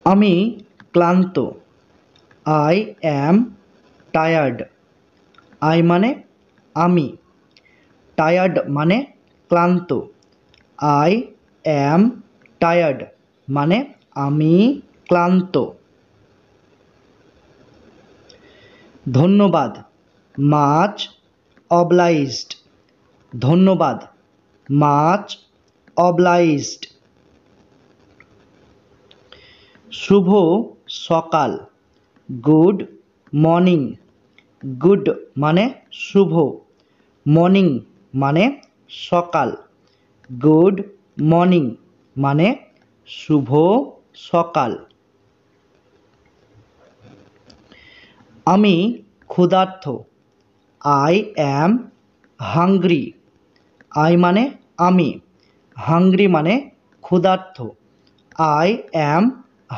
আমি ক্লান্ত। I am tired. I মানে আমি, টায়ার্ড মানে ক্লান্ত। আই অ্যাম টায়ার্ড মানে আমি ক্লান্ত। ধন্যবাদ, মাচ অবলাইজড। ধন্যবাদ, মাচ অবলাইজড। শুভ সকাল, গুড মর্নিং। গুড মানে শুভ, মর্নিং মানে সকাল। গুড মর্নিং মানে শুভ সকাল। আমি ক্ষুধার্ত। I am hungry. আই মানে আমি, হাংরি মানে ক্ষুধার্ত। আই অ্যাম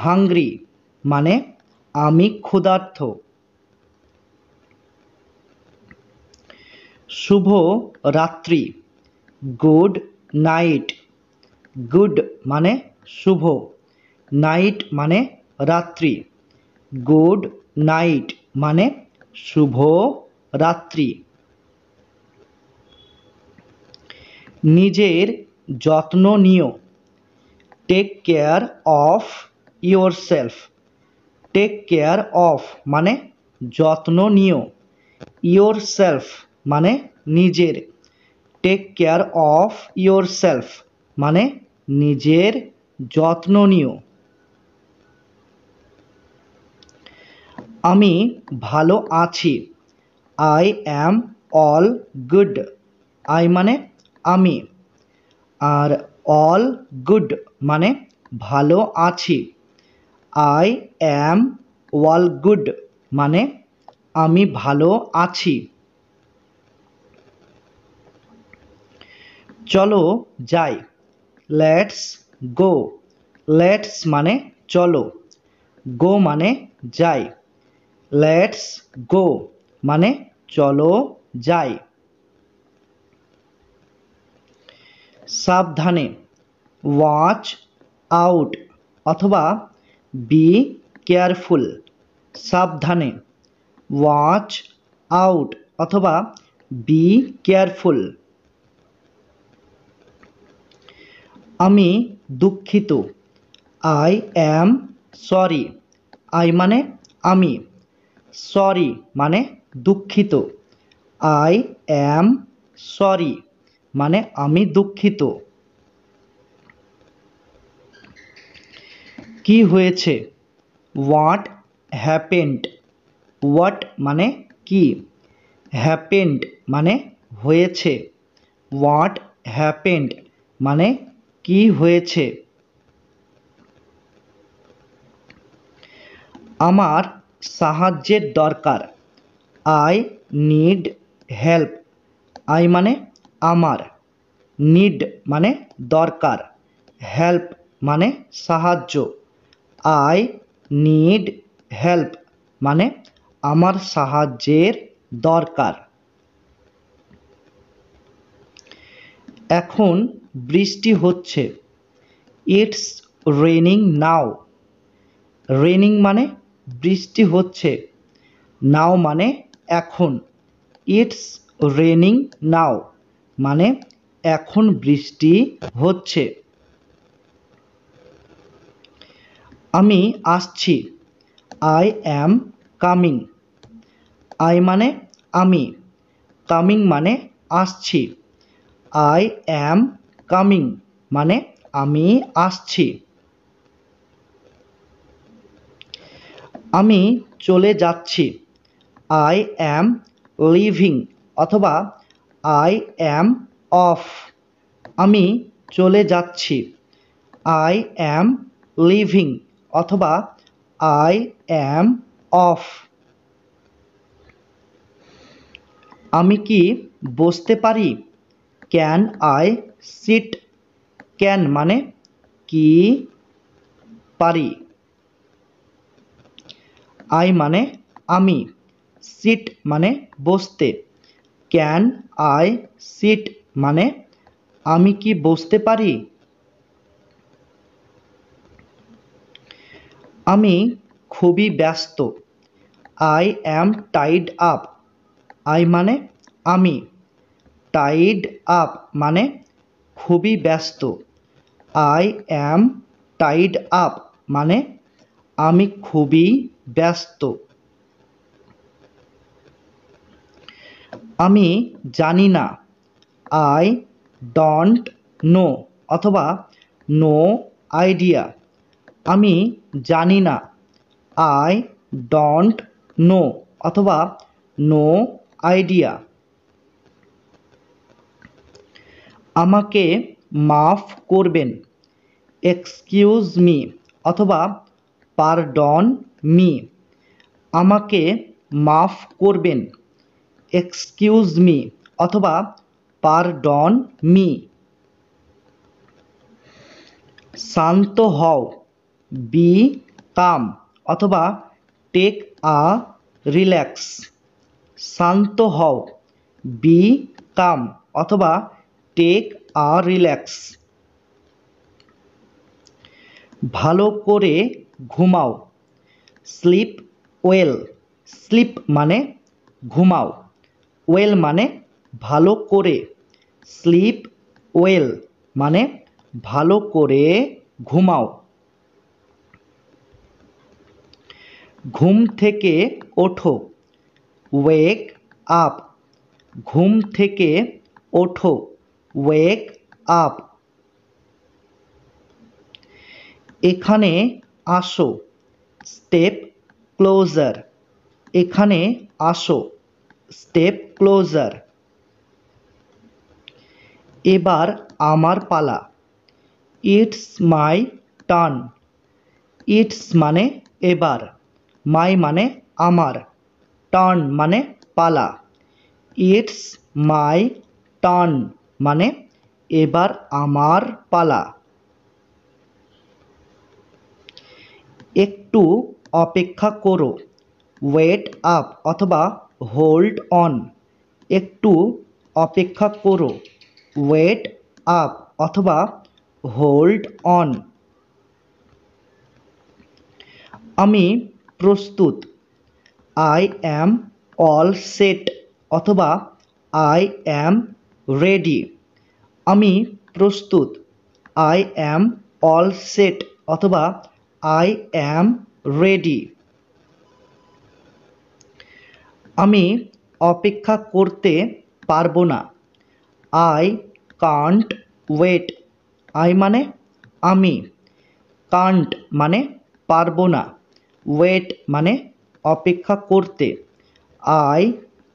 হাংরি মানে আমি ক্ষুধার্ত। শুভ রাত্রি, গুড নাইট। গুড মানে শুভ, নাইট মানে রাত্রি। গুড নাইট মানে শুভ রাত্রি। নিজের যত্ন নিও। Take care of yourself. Take care of মানে যত্ন নিও। ইয়োরসেলফ মানে নিজের। টেক কেয়ার অফ ইয়োরসেলফ মানে নিজের যত্ন নিও। আমি ভালো আছি। I am all good. I মানে আমি, আর অল গুড মানে ভালো আছি। আই অ্যাম অল গুড মানে আমি ভালো আছি। চলো যাই, লেটস গো। লেটস মানে চলো, গো মানে যাই। লেটস গো মানে চলো যাই। সাবধানে, ওয়াচ আউট অথবা বি কেয়ারফুল। সাবধানে, ওয়াচ আউট অথবা বি কেয়ারফুল। আমি দুঃখিত। I am sorry. আই মানে আমি, সরি মানে দুঃখিত। আই অ্যাম সরি মানে আমি দুঃখিত। কি হয়েছে? What happened. হোয়াট মানে কি, হ্যাপেন্ড মানে হয়েছে। হোয়াট হ্যাপেন্ড মানে কি হয়েছে। আমার সাহায্যের দরকার। I need help. আই মানে আমার, নিড মানে দরকার, হেল্প মানে সাহায্য। আই নিড হেল্প মানে আমার সাহায্যের দরকার। এখন বৃষ্টি হচ্ছে। It's raining now. রেনিং মানে বৃষ্টি হচ্ছে, নাও মানে এখন। ইটস রেনিং নাও মানে এখন বৃষ্টি হচ্ছে। আমি আসছি। I am coming. আই মানে আমি, কামিং মানে আসছি। আই অ্যাম কামিং মানে আমি আসছি। আমি চলে যাচ্ছি। আই অ্যাম লিভিং অথবা আই অ্যাম অফ। আমি চলে যাচ্ছি। আই অ্যাম লিভিং অথবা আই অ্যাম অফ। আমি কি বসতে পারি? Can I sit. ক্যান মানে কি, পারি। আই মানে আমি, সিট মানে বসতে। ক্যান আই সিট মানে আমি কি বসতে পারি। আমি খুবই ব্যস্ত। I am Tide up. I মানে আমি, টাইড আপ মানে খুবই ব্যস্ত। আই অ্যাম টাইড আপ মানে আমি খুবই ব্যস্ত। আমি জানি না। আই ডোন্ট নো অথবা নো আইডিয়া। আমি জানি না। আই ডোন্ট নো অথবা নো আইডিয়া। আমাকে মাফ করবেন। এক্সকিউজ মি অথবা পারডন মি। আমাকে মাফ করবেন। এক্সকিউজ মি অথবা পারডন মি। শান্ত হও। বি কাম অথবা টেক আ রিল্যাক্স। শান্ত হও। বি কাম অথবা টেক আ রিল্যাক্স। ভালো করে ঘুমাও। Slip well. স্লিপ মানে ঘুমাও, ওয়েল মানে ভালো করে। স্লিপ ওয়েল মানে ভালো করে ঘুমাও। ঘুম থেকে ওঠো। Wake up. ঘুম থেকে ওঠো। Wake up. এখানে আসো। Step closer. এখানে আসো। Step closer. এবার আমার পালা। It's my turn. ইটস মানে এবার, মাই মানে আমার, টার্ন মানে পালা। ইটস মাই টার্ন মানে এবার আমার পালা। একটু অপেক্ষা করো। ওয়েট আপ অথবা হোল্ড অন। একটু অপেক্ষা করো। ওয়েট আপ অথবা হোল্ড অন। আমি প্রস্তুত। আই অ্যাম অল সেট অথবা আই অ্যাম রেডি। আমি প্রস্তুত। আই অ্যাম অল সেট অথবা আই অ্যাম রেডি। আমি অপেক্ষা করতে পারবো না। I can't wait. আই মানে আমি, কান্ট মানে পারবো না, ওয়েট মানে অপেক্ষা করতে। আই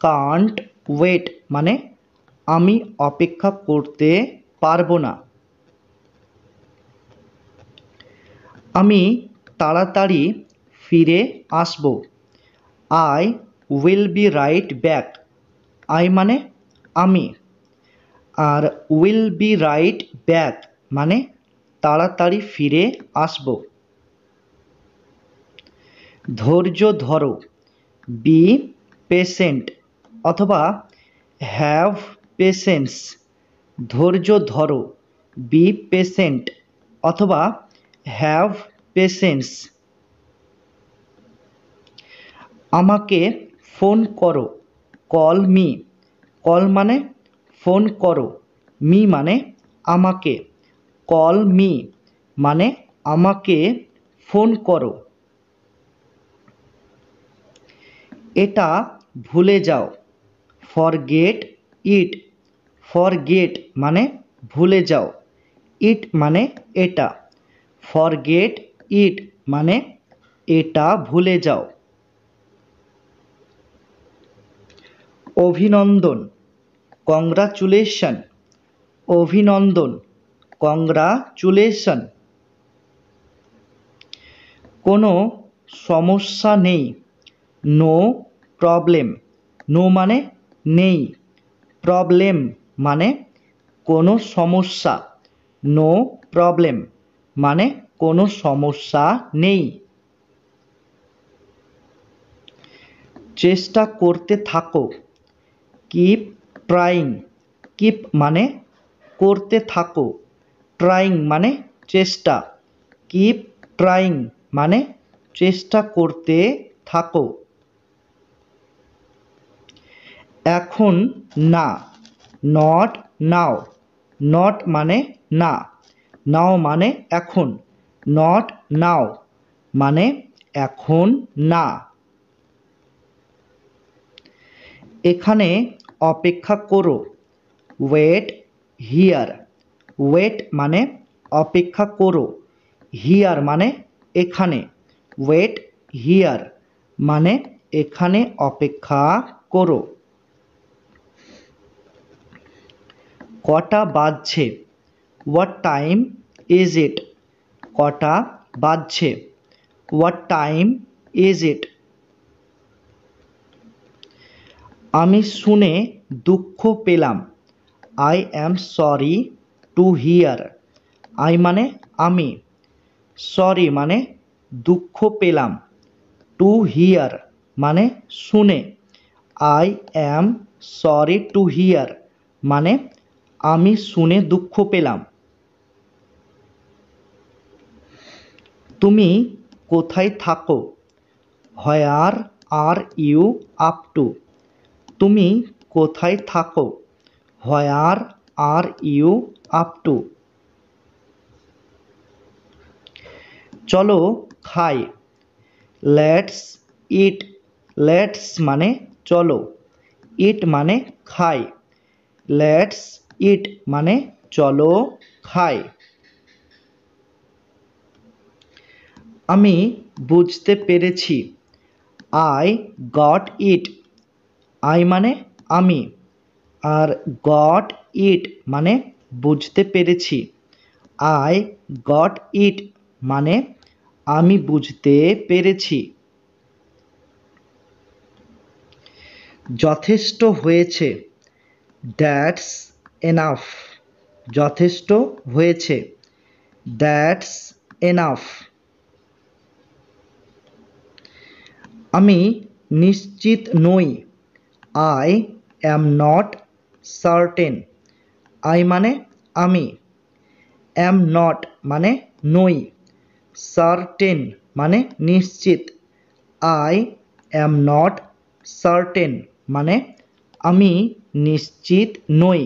কান্ট ওয়েট মানে আমি অপেক্ষা করতে পারবো না। আমি তাড়াতাড়ি ফিরে আসব। I will be right back. I মানে আমি, আর উইল বি রাইট ব্যাক মানে তাড়াতাড়ি ফিরে আসব। ধৈর্য ধরো। বি পেশেন্ট অথবা হ্যাভ পেশেন্স। ধৈর্য ধরো। বি পেশেন্ট অথবা হ্যাভ পেশেন্স। আমাকে ফোন করো। Call me. কল মানে ফোন করো, মি মানে আমাকে। কল মি মানে আমাকে ফোন করো। এটা ভুলে যাও। Forget it. ফরগেট মানে ভুলে যাও, ইট মানে এটা। ফরগেট ইট মানে এটা ভুলে যাও। অভিনন্দন। কংগ্রাচুলেশন। অভিনন্দন। কংগ্রাচুলেশন। কোনো সমস্যা নেই। No problem. নো মানে নেই, প্রবলেম মানে কোনো সমস্যা। নো প্রবলেম মানে কোনো সমস্যা নেই। চেষ্টা করতে থাকো। Keep trying. কিপ মানে করতে থাকো, ট্রাইং মানে চেষ্টা। কিপ ট্রাইং মানে চেষ্টা করতে থাকো। এখন না, নট নাও। নট মানে না, নাও মানে এখন, নট নাও মানে এখন না। এখানে অপেক্ষা করো, ওয়েট হিয়ার। ওয়েট মানে অপেক্ষা করো, হিয়ার মানে এখানে, ওয়েট হিয়ার মানে এখানে অপেক্ষা করো। কটা বাজছে, হোয়াট টাইম ইজ ইট। কটা বাজছে, হোয়াট টাইম ইজ ইট। আমি শুনে দুঃখ পেলাম, I am sorry to hear. I মানে আমি, সরি মানে দুঃখ পেলাম, টু হিয়ার মানে শুনে, I am sorry to hear মানে আমি শুনে দুঃখ পেলাম। তুমি কোথায় থাকো, where are you up to. তুমি কোথায় থাকো, where are you up to. চলো খাই, লেটস ইট। লেটস মানে চলো, ইট মানে খাই, লেটস ইট মানে চলো খাই। আমি বুঝতে পেরেছি, আই গট ইট। আই মানে আমি, আর গট ইট মানে বুঝতে পেরেছি, আই গট ইট মানে আমি বুঝতে পেরেছি। যথেষ্ট হয়েছে, দ্যাটস এনাফ। যথেষ্ট হয়েছে, দ্যাটস এনাফ। আমি নিশ্চিত নই, I am not certain. I মানে আমি, অ্যাম নট মানে নই, সার্টেন মানে নিশ্চিত, আই অ্যাম নট সার্টেন মানে আমি নিশ্চিত নই।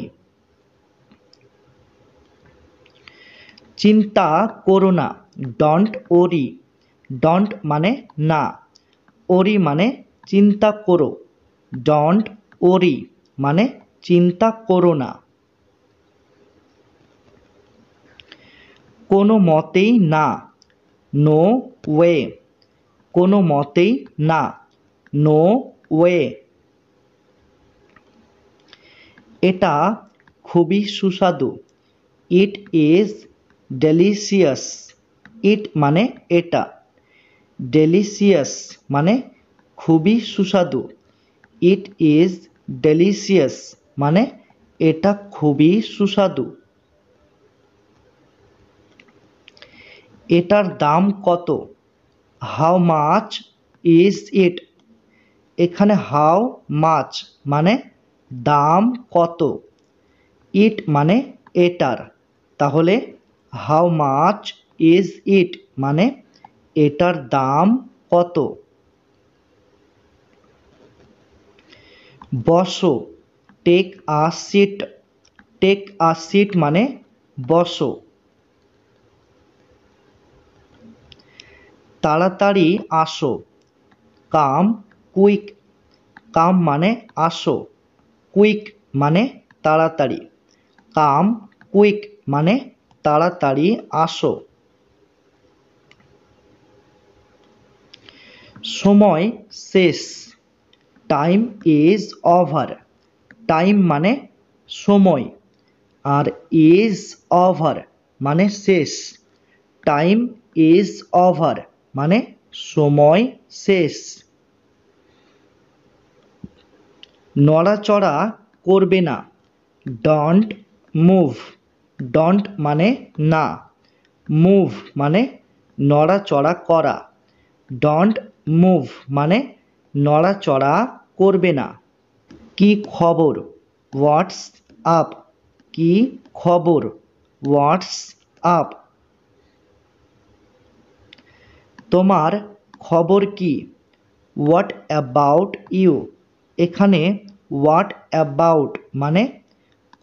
চিন্তা করো না, ডন্ট ওরি। ডন্ট মানে না, ওরি মানে চিন্তা করো, ডন্ট ওরি মানে চিন্তা করো না। কোনো মতেই না, নো ওয়ে। কোনো মতেই না, নো ওয়ে। এটা খুবই সুস্বাদু, ইট ইজ ডেলিশিয়াস। ইট মানে এটা, ডেলিশিয়াস মানে খুবই সুস্বাদু, ইট ইজ ডেলিশিয়াস মানে এটা খুবই সুস্বাদু। এটার দাম কত, হাউ মাচ ইজ ইট। এখানে হাউ মাচ মানে দাম কত, ইট মানে এটার, তাহলে হাউ মাচ ইজ ইট মানে এটার দাম কত। বসো, take a seat. Take a seat মানে বসো। তাড়াতাড়ি আসো, কাম কুইক। কাম মানে আসো, কুইক মানে তাড়াতাড়ি, কাম কুইক মানে তাড়াতাড়ি আসো। সময় শেষ, টাইম ইজ ওভার। টাইম মানে সময়, আর ইজ ওভার মানে শেষ, টাইম ইজ ওভার মানে সময় শেষ। নড়াচড়া করবে না, ডন্ট মুভ। ডন্ট মানে না, মুভ মানে নড়াচড়া করা, ডন্ট মুভ মানে নড়াচড়া করবে না। কি খবর, হোয়াটস আপ। কি খবর, হোয়াটস আপ। তোমার খবর কি? What about you? এখানে হোয়াট অ্যাবাউট মানে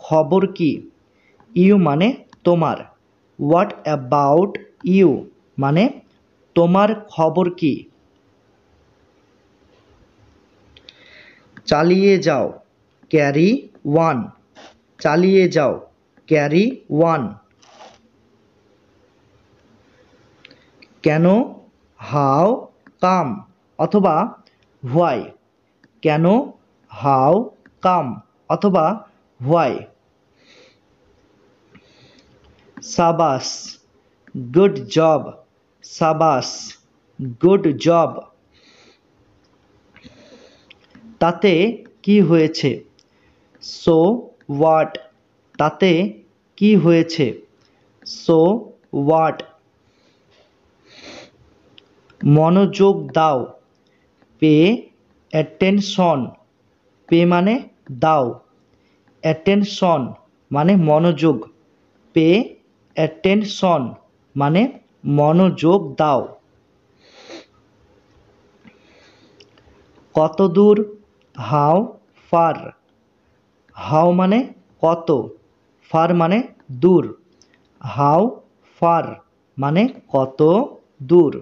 খবর কি, ইউ মানে তোমার। হোয়াট অ্যাবাউট ইউ মানে তোমার খবর কি? চালিয়ে যাও, ক্যারি ওয়ান। চালিয়ে যাও, ক্যারি ওয়ান। কেন, হাউ কাম অথবা হোয়াই। কেন, হাউ কাম অথবা হোয়াই। সাবাস, গুড জব। সাবাস, গুড জব। তাতে কি হয়েছে? So what. তাতে কি হয়েছে? So what. মনোযোগ দাও, পে অ্যাটেনশন। পে মানে দাও, অ্যাটেনশন মানে মনোযোগ। পে অ্যাটেনশন মানে মনোযোগ দাও। কত দূর, হাউ ফার। হাউ মানে কত, ফার মানে দূর। হাউ ফার মানে কত দূর।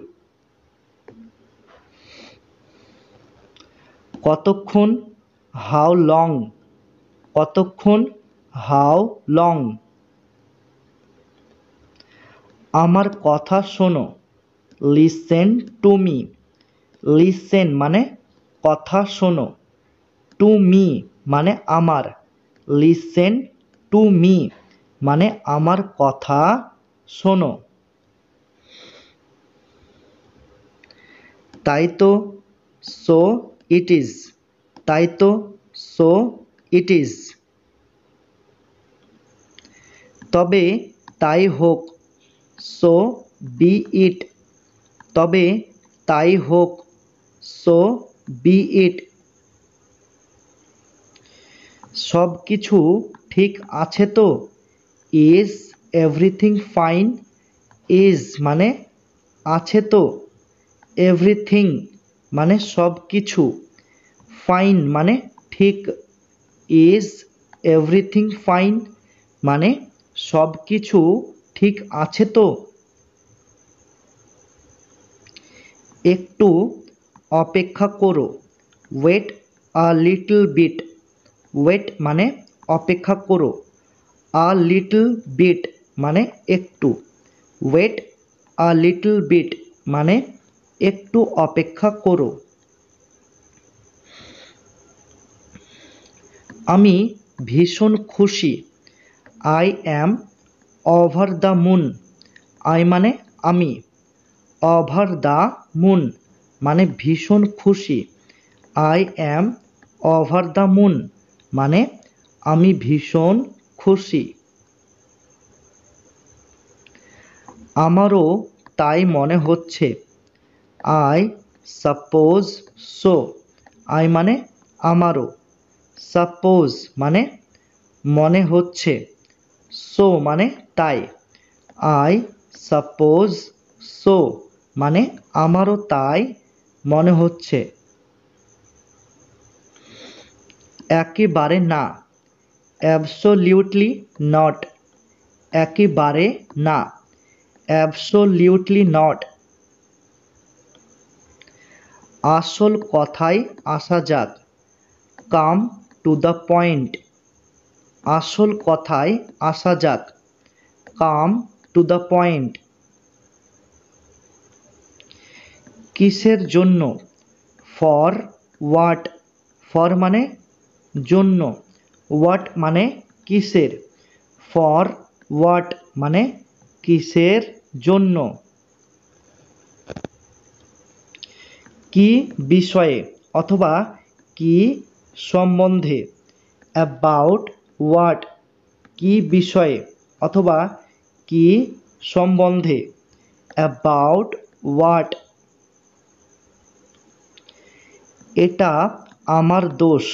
কতক্ষণ, হাউ লং। কতক্ষণ, হাউ লং। আমার কথা শোনো, লিসেন টু মি। লিসেন মানে কথা শোনো, টু মি মানে আমার। লিসেন টু মি মানে আমার কথা শোনো। তাই তো, সো ইট ইজ। তাই তো, সো ইট ইজ। তবে তাই হোক, সো বি ইট। তবে তাই হোক, সো বি ইট। সব কিছু ঠিক আছে তো? Is everything fine. ইজ মানে আছে তো, এভরিথিং মানে সব কিছু, ফাইন মানে ঠিক। ইজ এভরিথিং ফাইন মানে সব কিছু ঠিক আছে তো? একটু অপেক্ষা করো, wait a little bit. Wait মানে অপেক্ষা করো, আ লিটল বিট মানে একটু। ওয়েট আ লিটল বিট মানে একটু অপেক্ষা করো। আমি ভীষণ খুশি, I am over the moon. I মানে আমি, ওভার দ্য মুন মানে ভীষণ খুশি। I am over the moon মানে আমি ভীষণ খুশি। আমারও তাই মনে হচ্ছে, আই সাপোজ সো। আই মানে আমারও, সাপোজ মানে মনে হচ্ছে, সো মানে তাই। আই সাপোজ সো মানে আমারও তাই মনে হচ্ছে। একেবারে না, অ্যাবসোলিউটলি নট। একেবারে না, অ্যাবসোলিউটলি নট। আসল কথায় আসা যাক, কাম টু দ্য পয়েন্ট। আসল কথায় আসা যাক, কাম টু দ্য পয়েন্ট। কিসের জন্য? For what. ফর মানে জন্য, হোয়াট মানে কিসের। ফর হোয়াট মানে কিসের জন্য। কি বিষয়ে অথবা কি সম্বন্ধে, অ্যাবাউট হোয়াট কি বিষয়ে অথবা কি সম্বন্ধে, অ্যাবাউট হোয়াট। এটা আমার দোষ,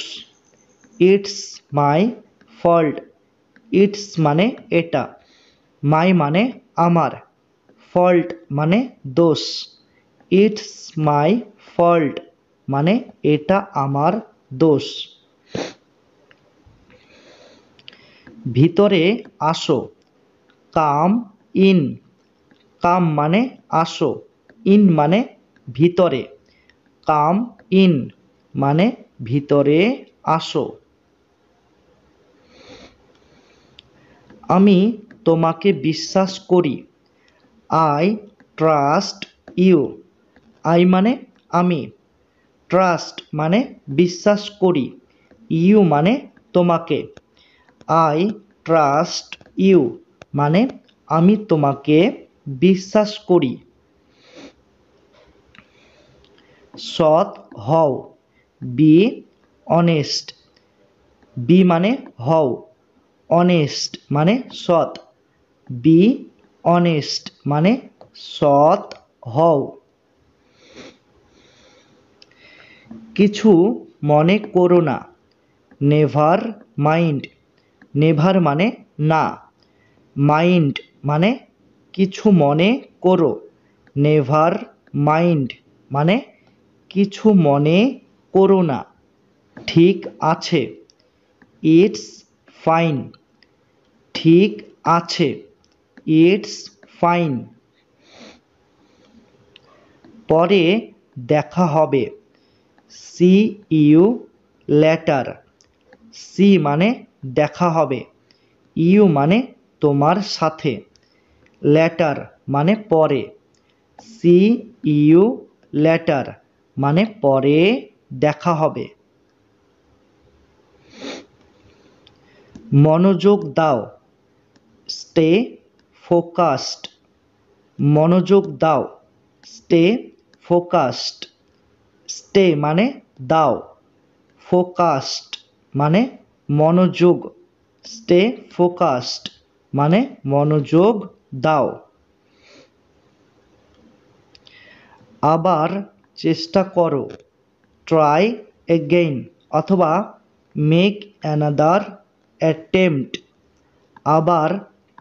ইটস মাই ফল্ট। ইটস মানে এটা, মাই মানে আমার, ফল্ট মানে দোষ। ইটস মাই ফল্ট মানে এটা আমার দোষ। ভিতরে আসো, কাম ইন। কাম মানে আসো, ইন মানে ভিতরে। কাম ইন মানে ভিতরে আসো। আমি তোমাকে বিশ্বাস করি, আই ট্রাস্ট ইউ। আই মানে আমি, ট্রাস্ট মানে বিশ্বাস করি, ইউ মানে তোমাকে। আই ট্রাস্ট ইউ মানে আমি তোমাকে বিশ্বাস করি। সৎ হও, বি অনেস্ট। বি মানে হও, অনেস্ট মানে সৎ। বি অনেস্ট মানে সৎ হও। কিছু মনে করো না, নেভার মাইন্ড। নেভার মানে না, মাইন্ড মানে কিছু মনে করো। নেভার মাইন্ড মানে কিছু মনে করো না। ঠিক আছে, ইটস ফাইন। ঠিক আছে, ইটস ফাইন। পরে দেখা হবে, সি ইউ লেটার। সি মানে দেখা হবে, ইউ মানে তোমার সাথে, লেটার মানে পরে। সি ইউ লেটার মানে পরে দেখা হবে। মনোযোগ দাও, স্টে ফোকাসড। মনোযোগ দাও, স্টে ফোকাসড। স্টে মানে দাও, ফোকাসড মানে মনোযোগ। স্টে ফোকাসড মানে মনোযোগ দাও। আবার চেষ্টা করো, ট্রাই এগেইন অথবা মেক অ্যানাদার অ্যাটেম্পট। আবার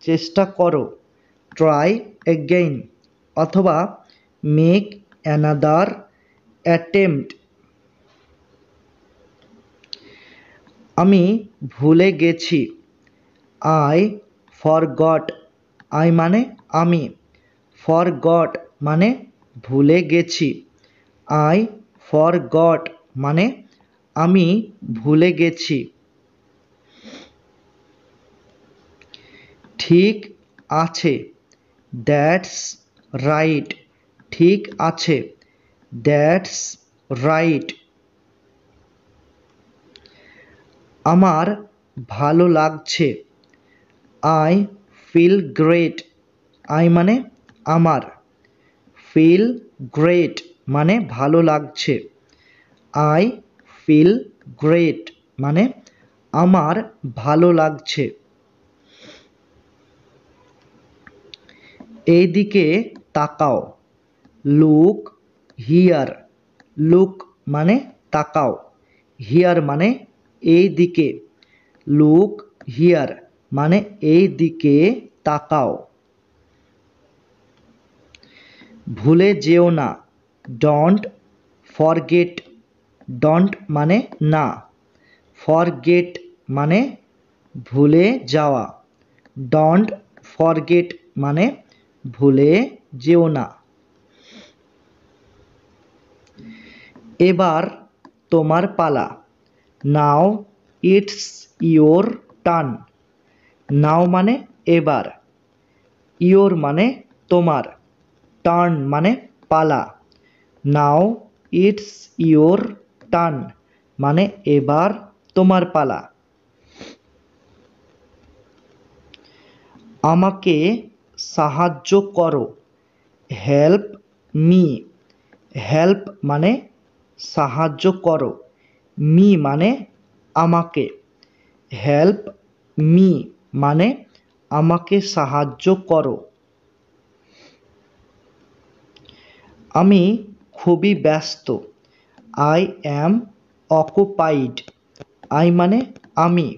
চেষ্টা করো, ট্রাই এগেইন অথবা মেক অ্যানাদার অ্যাটেম্পট। আমি ভুলে গেছি, আই ফরগট। আই মানে আমি, ফরগট মানে ভুলে গেছি। আই ফরগট মানে আমি ভুলে গেছি। ঠিক আছে, দ্যাটস রাইট। ঠিক আছে, দ্যাটস রাইট। আমার ভালো লাগছে, আই ফিল গ্রেট। আই মানে আমার, ফিল গ্রেট মানে ভালো লাগছে। আই ফিল গ্রেট মানে আমার ভালো লাগছে। এইদিকে তাকাও, লুক হিয়ার। লুক মানে তাকাও, হিয়ার মানে এই দিকে। লুক হিয়ার মানে এই দিকে তাকাও। ভুলে যেও না, ডোন্ট ফরগেট। ডোন্ট মানে না, ফরগেট মানে ভুলে যাওয়া। ডোন্ট ফরগেট মানে ভুলে যেও না। এবার তোমার পালা, নাও ইটস ইয়োর টার্ন। নাও মানে এবার, ইয়োর মানে তোমার, টার্ন মানে পালা। নাও ইটস ইয়োর টার্ন মানে এবার তোমার পালা। আমাকে সাহায্য করো, হেল্প মি। হেল্প মানে সাহায্য করো, মি মানে আমাকে। হেল্প মি মানে আমাকে সাহায্য করো। আমি খুবই ব্যস্ত, আই অ্যাম অকুপাইড। আই মানে আমি,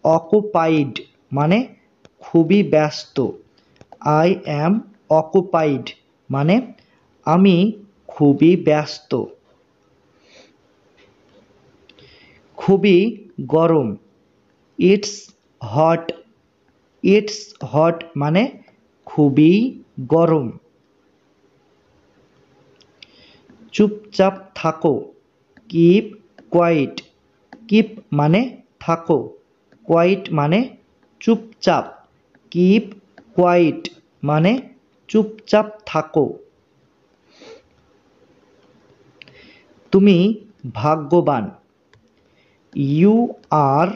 অকুপাইড মানে খুবই ব্যস্ত। আই অ্যাম অকুপাইড মানে আমি খুবই ব্যস্ত। খুবই গরম, ইটস হট। ইটস হট মানে খুবই গরম। চুপচাপ থাকো, কিপ কোয়াইট। কিপ মানে থাকো, কোয়াইট মানে চুপচাপ। কিপ কোয়াইট মানে চুপচাপ থাকো। তুমি ভাগ্যবান, ইউ আর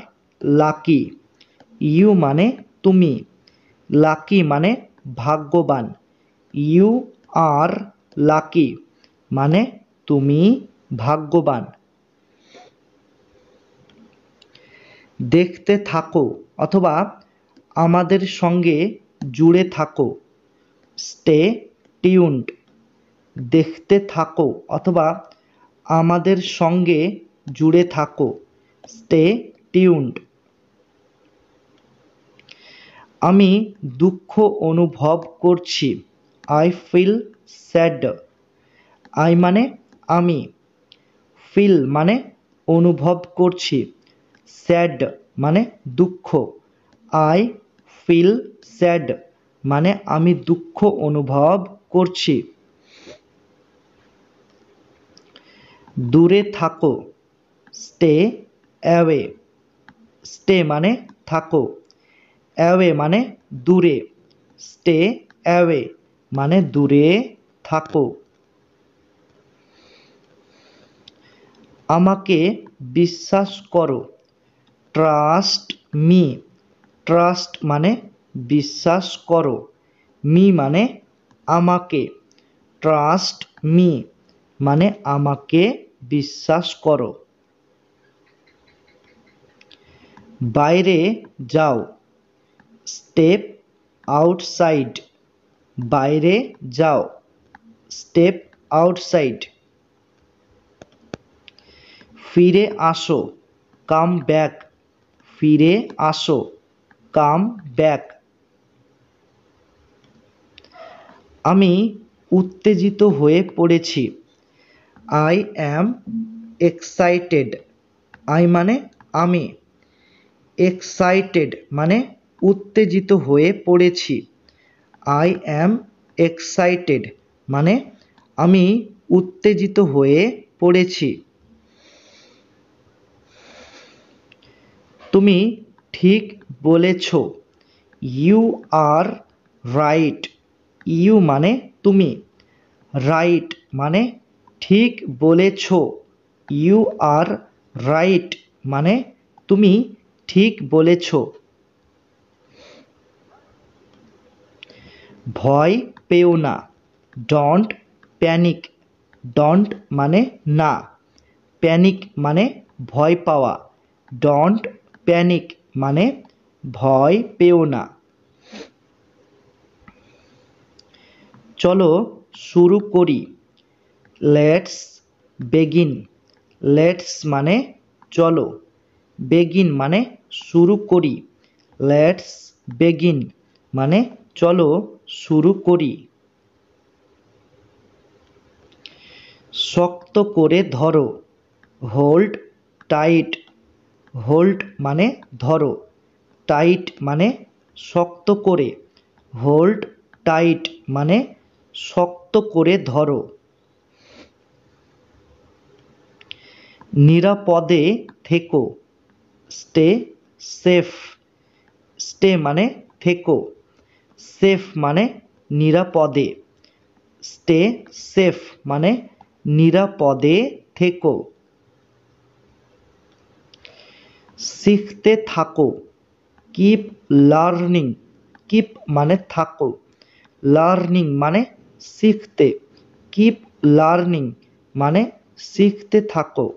লাকি। ইউ মানে তুমি, লাকি মানে ভাগ্যবান। ইউ আর লাকি মানে তুমি ভাগ্যবান। দেখতে থাকো অথবা আমাদের সঙ্গে জুড়ে থাকো, স্টে টিউনড। দেখতে থাকো অথবা আমাদের সঙ্গে জুড়ে থাকো, স্টে টিউনড। আমি দুঃখ অনুভব করছি, আই ফিল স্যাড। আই মানে আমি, ফিল মানে অনুভব করছি, স্যাড মানে দুঃখ। আই ফিল স্যাড মানে আমি দুঃখ অনুভব করছি। দূরে থাকো, স্টে অ্যাওয়ে। স্টে মানে থাকো, অ্যাওয়ে মানে দূরে। স্টে অ্যাওয়ে মানে দূরে থাকো। আমাকে বিশ্বাস করো, ট্রাস্ট মি। ট্রাস্ট মানে বিশ্বাস করো, মি মানে আমাকে। ট্রাস্ট মি মানে আমাকে বিশ্বাস করো। বাইরে যাও, স্টেপ আউটসাইড। বাইরে যাও, স্টেপ আউটসাইড। ফিরে আসো, কাম ব্যাক। ফিরে আসো, কাম ব্যাক। আমি উত্তেজিত হয়ে পড়েছি, আই অ্যাম এক্সাইটেড। আই মানে আমি, এক্সাইটেড মানে উত্তেজিত হয়ে পড়েছি। আই অ্যাম এক্সাইটেড মানে আমি উত্তেজিত হয়ে পড়েছি। তুমি ঠিক বলেছ, ইউ আর রাইট। ইউ মানে তুমি, রাইট মানে ঠিক বলেছ। ইউ আর রাইট মানে তুমি ঠিক বলেছ। ভয় পেও না, ডোন্ট প্যানিক। ডোন্ট মানে না, প্যানিক মানে ভয় পাওয়া। ডোন্ট প্যানিক মানে ভয় পেও না। চলো শুরু করি, লেটস বেগিন। লেটস মানে চলো, বেগিন মানে শুরু করি। লেটস বেগিন মানে চলো শুরু করি। শক্ত করে ধরো, হোল্ড টাইট। হোল্ড মানে ধরো, টাইট মানে শক্ত করে। হোল্ড টাইট মানে শক্ত করে ধরো। নিরাপদে থেকো, স্টে সেফ। স্টে মানে থেকো, সেফ মানে নিরাপদে। স্টে সেফ মানে নিরাপদে থেকো। শিখতে থাকো, কিপ লার্নিং। কিপ মানে থাকো, লার্নিং মানে শিখতে। কিপ লার্নিং মানে শিখতে থাকো।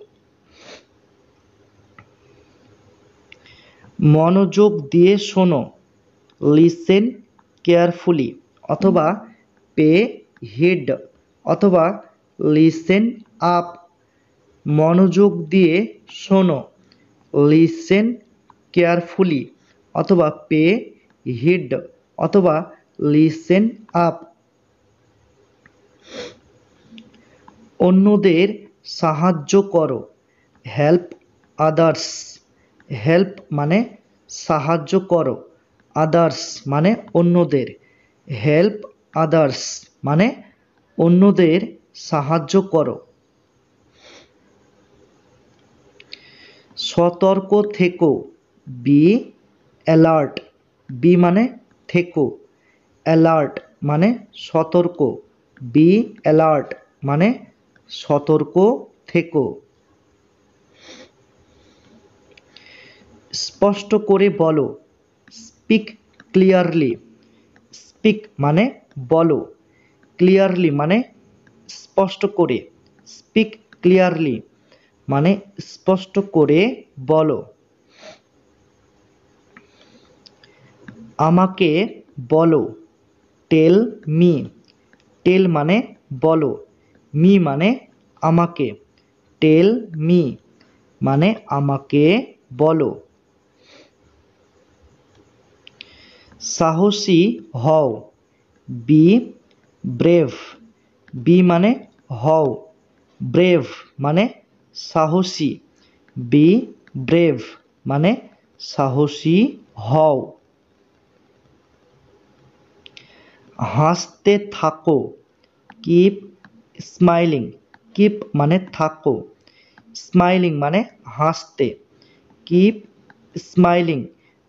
মনোযোগ দিয়ে শোনো, লিসেন কেয়ারফুলি অথবা পে হেড অথবা লিসেন আপ। মনোযোগ দিয়ে শোনো, লিসেন কেয়ারফুলি অথবা পে হেড অথবা লিসেন আপ। অন্যদের সাহায্য করো, হেল্প আদার্স। হেল্প মানে সাহায্য করো, আদার্স মানে অন্যদের। হেল্প আদার্স মানে অন্যদের সাহায্য করো। সতর্ক থেকো, বি অ্যালার্ট। বি মানে থেকো, অ্যালার্ট মানে সতর্ক। বি অ্যালার্ট মানে সতর্ক থেকো। স্পষ্ট করে বলো, স্পিক ক্লিয়ারলি। স্পিক মানে বলো, ক্লিয়ারলি মানে স্পষ্ট করে। স্পিক ক্লিয়ারলি মানে স্পষ্ট করে বলো। আমাকে বলো, টেল মি। টেল মানে বলো, মি মানে আমাকে। টেল মি মানে আমাকে বলো। সাহসী হও, বি ব্রেভ। বি মানে হও, ব্রেভ মানে সাহসী। বি ব্রেভ মানে সাহসী হও। হাসতে থাকো, কিপ স্মাইলিং। কিপ মানে থাকো, স্মাইলিং মানে হাসতে। কিপ স্মাইলিং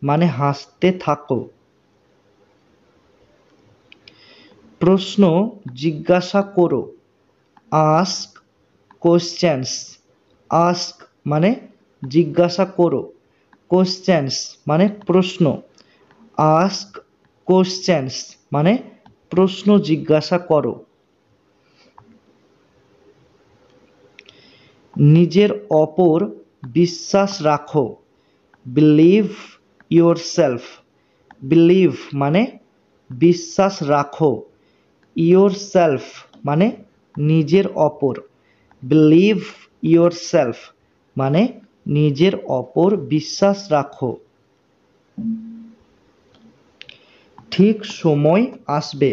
মানে হাসতে থাকো। প্রশ্ন জিজ্ঞাসা করো, আস্ক কোশ্চেন্স। আস্ক মানে জিজ্ঞাসা করো, কোশ্চেন্স মানে প্রশ্ন। আস্ক কোশ্চেন্স মানে প্রশ্ন জিজ্ঞাসা করো। নিজের ওপর বিশ্বাস রাখো, বিলিভ ইয়োরসেলফ। বিলিভ মানে বিশ্বাস রাখো, ইয়োরসেলফ মানে নিজের ওপর। বিলিভ ইয়োরসেলফ মানে নিজের ওপর বিশ্বাস রাখো। ঠিক সময় আসবে,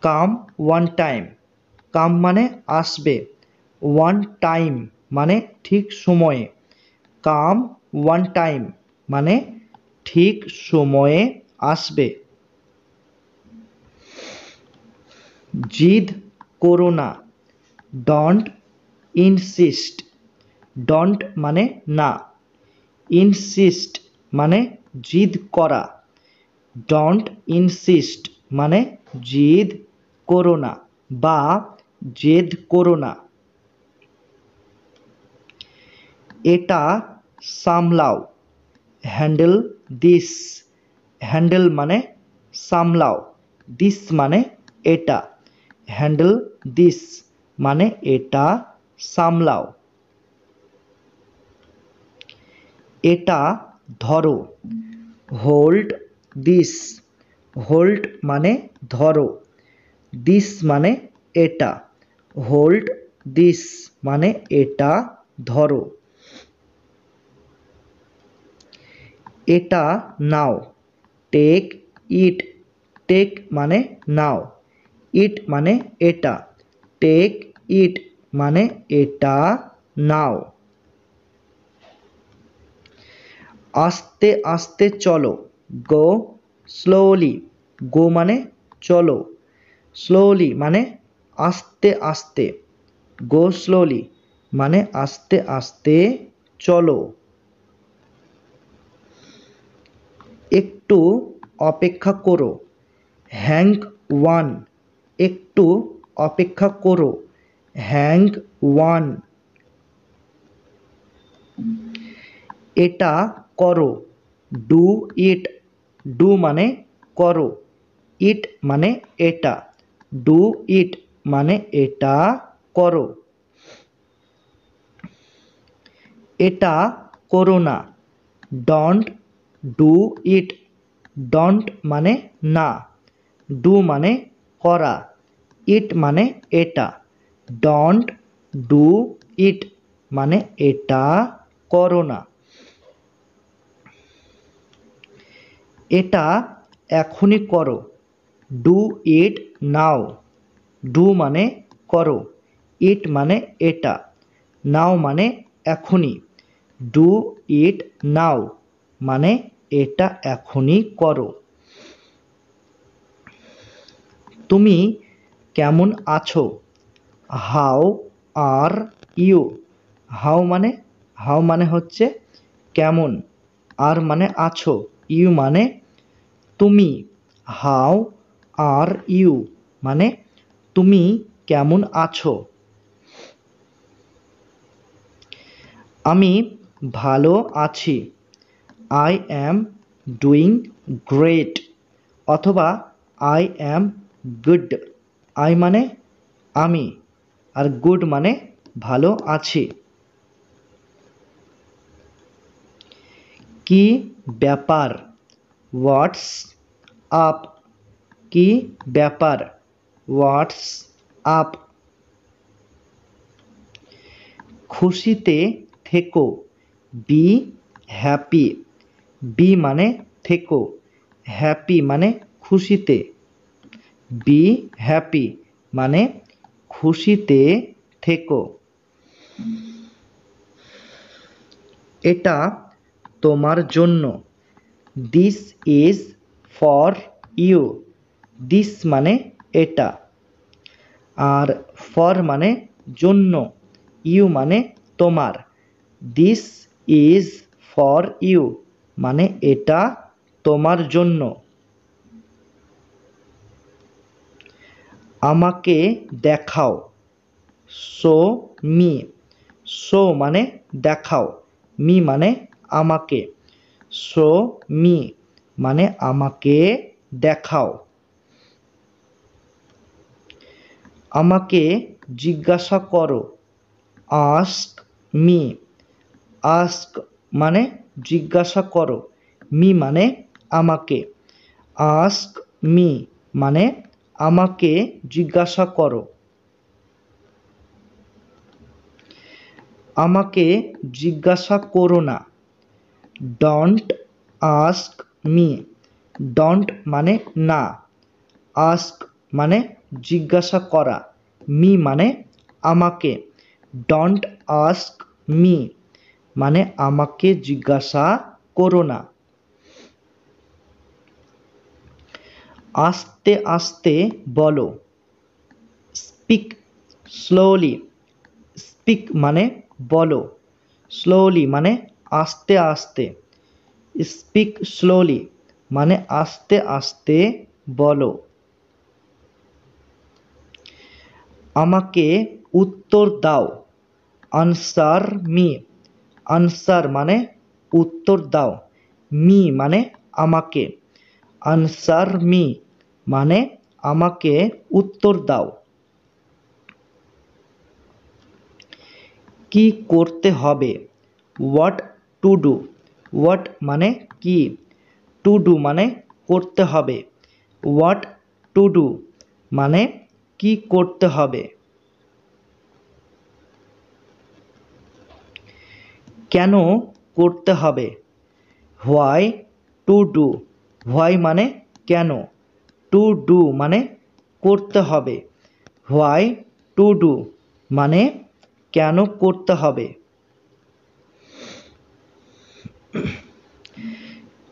কাম ওয়ান টাইম। কাম মানে আসবে, ওয়ান টাইম মানে ঠিক সময়ে। কাম ওয়ান টাইম মানে ঠিক সময়ে আসবে। জিদ করো না, ডোন্ট ইনসিস্ট। ডোন্ট মানে না, ইনসিস্ট মানে জিদ করা। ডোন্ট ইনসিস্ট মানে জিদ করো না বা জেদ করো না। এটা সামলাও, হ্যান্ডেল দিস। হ্যান্ডেল মানে সামলাও, দিস মানে এটা। হ্যান্ডেল দিস মানে এটা সামলাও। এটা ধরো, হোল্ড দিস। হোল্ড মানে ধরো, দিস মানে এটা। হোল্ড দিস মানে এটা ধরো। এটা নাও, টেক ইট। টেক মানে নাও, ইট মানে এটা। টেক ইট মানে এটা নাও। আস্তে আস্তে চলো, গো স্লোলি। গো মানে চলো, স্লোলি মানে আস্তে আস্তে। গো স্লোলি মানে আস্তে আস্তে চলো। একটু অপেক্ষা করো, হ্যাং ওয়ান। একটু অপেক্ষা করো, হ্যাং ওয়ান। এটা করো, ডু ইট। ডু মানে করো, ইট মানে এটা। ডু ইট মানে এটা করো। এটা করো না, ডোন্ট ডু ইট। ডোন্ট মানে না, ডু মানে করা, ইট মানে এটা। ডোন্ট ডু ইট মানে এটা করো না। এটা এখনই করো, ডু ইট নাও। ডু মানে করো, ইট মানে এটা, নাও মানে এখনই, ডু ইট নাও মানে এটা এখনই করো। তুমি কেমন আছো? How are you. হাউ মানে হচ্ছে কেমন, আর মানে আছো, ইউ মানে তুমি। হাউ আর ইউ মানে তুমি কেমন আছো। আমি ভালো আছি, আই অ্যাম ডুইং গ্রেট, অথবা আই অ্যাম গুড। আই মানে আমি, আর গুড মানে ভালো আছি। কি ব্যাপার? What's up. কি ব্যাপার? What's up. খুশিতে থেকো, বি হ্যাপি। বি মানে থেকো, হ্যাপি মানে খুশিতে। বি হ্যাপি মানে খুশিতে থেকো। এটা তোমার জন্য, this is for you. This মানে এটা, আর ফর মানে জন্য, ইউ মানে তোমার। দিস ইজ ফর ইউ মানে এটা তোমার জন্য। আমাকে দেখাও, শো মি। শো মানে দেখাও, মি মানে আমাকে। শো মি মানে আমাকে দেখাও। আমাকে জিজ্ঞাসা করো, আস্ক মি। আস্ক মানে জিজ্ঞাসা করো, মি মানে আমাকে। আস্ক মি মানে আমাকে জিজ্ঞাসা করো। আমাকে জিজ্ঞাসা করো না, ডোন্ট আস্ক মি। ডোন্ট মানে না, আস্ক মানে জিজ্ঞাসা করা, মি মানে আমাকে। ডোন্ট আস্ক মি মানে আমাকে জিজ্ঞাসা করো না। আস্তে আস্তে বলো, স্পিক স্লোলি। স্পিক মানে বলো, স্লোলি মানে আস্তে আস্তে। স্পিক স্লোলি মানে আস্তে আস্তে বলো। আমাকে উত্তর দাও, আনসার মি। আনসার মানে উত্তর দাও, মি মানে আমাকে। আনসার মি মানে আমাকে উত্তর দাও। কি করতে হবে? What to do. হোয়াট মানে কি, টু ডু মানে করতে হবে। হোয়াট টু ডু মানে কি করতে হবে। কেন করতে হবে? Why to do. হোয়াই মানে কেন, টু ডু মানে করতে হবে। হোয়াই টু ডু মানে কেন করতে হবে।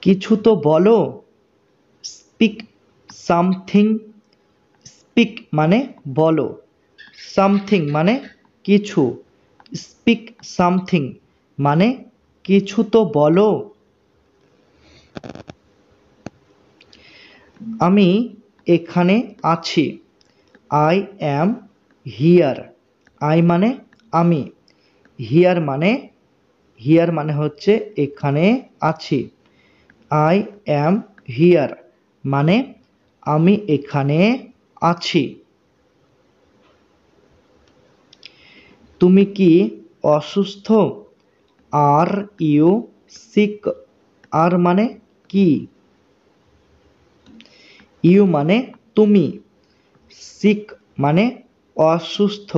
কিছু তো বলো, স্পিক সামথিং। স্পিক মানে বলো, সামথিং মানে কিছু। স্পিক সামথিং মানে কিছু তো বলো। আমি এখানে আছি, আই অ্যাম হিয়ার। আই মানে আমি, হিয়ার মানে হচ্ছে এখানে আছি। আই অ্যাম হিয়ার মানে আমি এখানে আছি। তুমি কি অসুস্থ? Are you sick. আর মানে কি, ইউ মানে তুমি, সিক মানে অসুস্থ।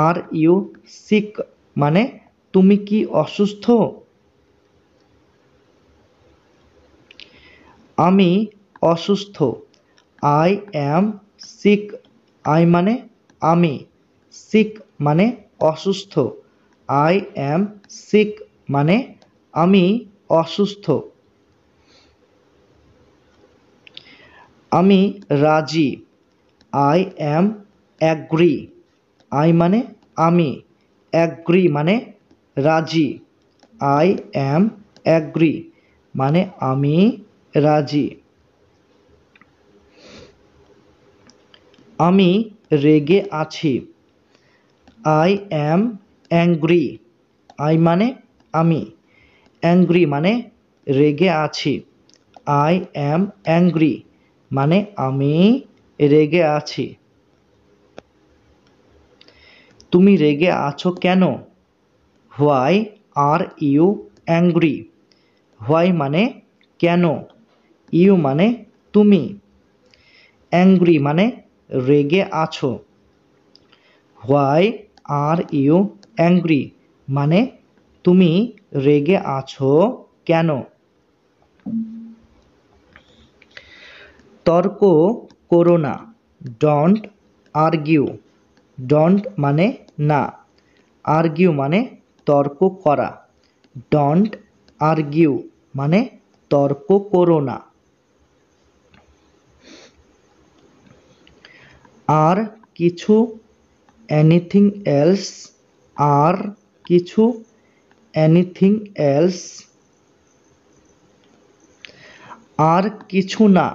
আর ইউ সিক মানে তুমি কি অসুস্থ? আমি অসুস্থ, আই অ্যাম সিক। আই মানে আমি, সিক মানে অসুস্থ। আই অ্যাম সিক মানে আমি অসুস্থ। আমি রাজি। I am agree. আই মানে আমি, অ্যাগ্রি মানে রাজি। আই অ্যাম অ্যাগ্রি মানে আমি রাজি। আমি রেগে আছি। I am angry. আই মানে আমি, অ্যাংরি মানে রেগে আছি। আই অ্যাম অ্যাংরি মানে আমি রেগে আছি। তুমি রেগে আছো কেন? Why are you angry. Why মানে কেন, ইউ মানে তুমি, অ্যাংরি মানে রেগে আছো। হোয়াই আর ইউ অ্যাংরি মানে তুমি রেগে আছো কেন? তর্ক করো না। Don't argue. ডোন্ট মানে না, আর্গিউ মানে তর্ক করা। ডোন্ট আর্গিউ মানে তর্ক করো না। আর কিছু, এনিথিং এলস। আর কিছু, এনিথিং এলস। আর কিছু না,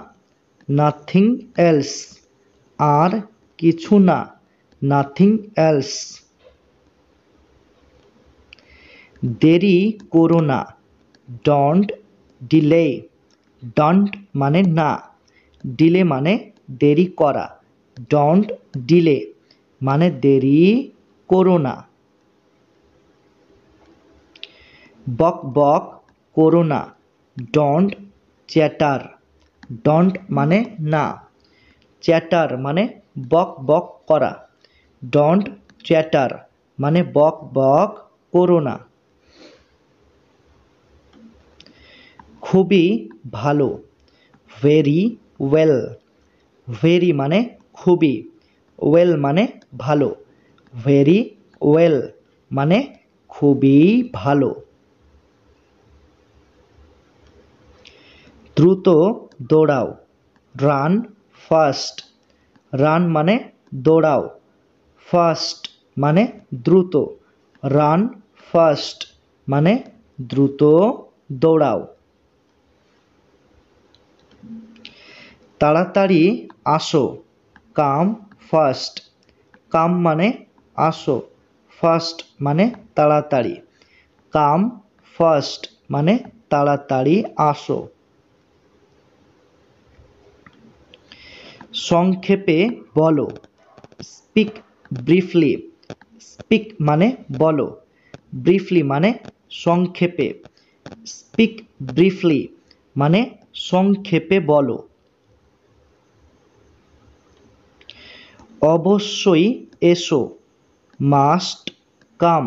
নাথিং এলস। আর কিছু না, নাথিং এলস। দেরি করো না। Don't delay. ডোন্ট মানে না, ডিলে মানে দেরি করা। ডোন্ট ডিলে মানে দেরি করো না। বক বক করো না। Don't chatter. ডোন্ট মানে না, চ্যাটার মানে বক বক করা। ডোন্ট চ্যাটার মানে বক বক করো না। খুবই ভালো। Very well. ভেরি মানে খুবই, ওয়েল মানে ভালো। ভেরি ওয়েল মানে খুবই ভালো। দ্রুত দৌড়াও। Run fast. রান মানে দৌড়াও, ফাস্ট মানে দ্রুত। রান ফাস্ট মানে দ্রুত দৌড়াও। তাড়াতাড়ি আসো। কাম ফাস্ট। কাম মানে আসো, ফাস্ট মানে তাড়াতাড়ি। কাম ফাস্ট মানে তাড়াতাড়ি আসো। সংক্ষেপে বলো। Speak briefly. স্পিক মানে বলো, ব্রিফলি মানে সংক্ষেপে। স্পিক ব্রিফলি মানে সংক্ষেপে বলো। অবশ্যই এসো। মাস্ট কাম।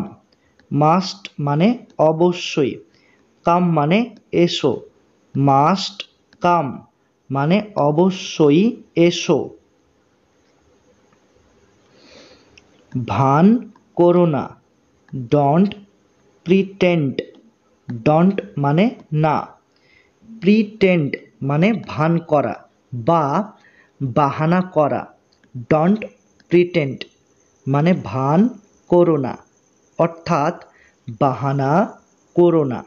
মাস্ট মানে অবশ্যই, কাম মানে এসো। মাস্ট কাম মানে অবশ্যই এসো। ভান করো না। Don't pretend. ডোন্ট মানে না, প্রিটেন্ড মানে ভান করা বা বাহানা করা। ডোন্ট প্রিটেন্ড মানে ভান করো না, অর্থাৎ বাহানা করো না।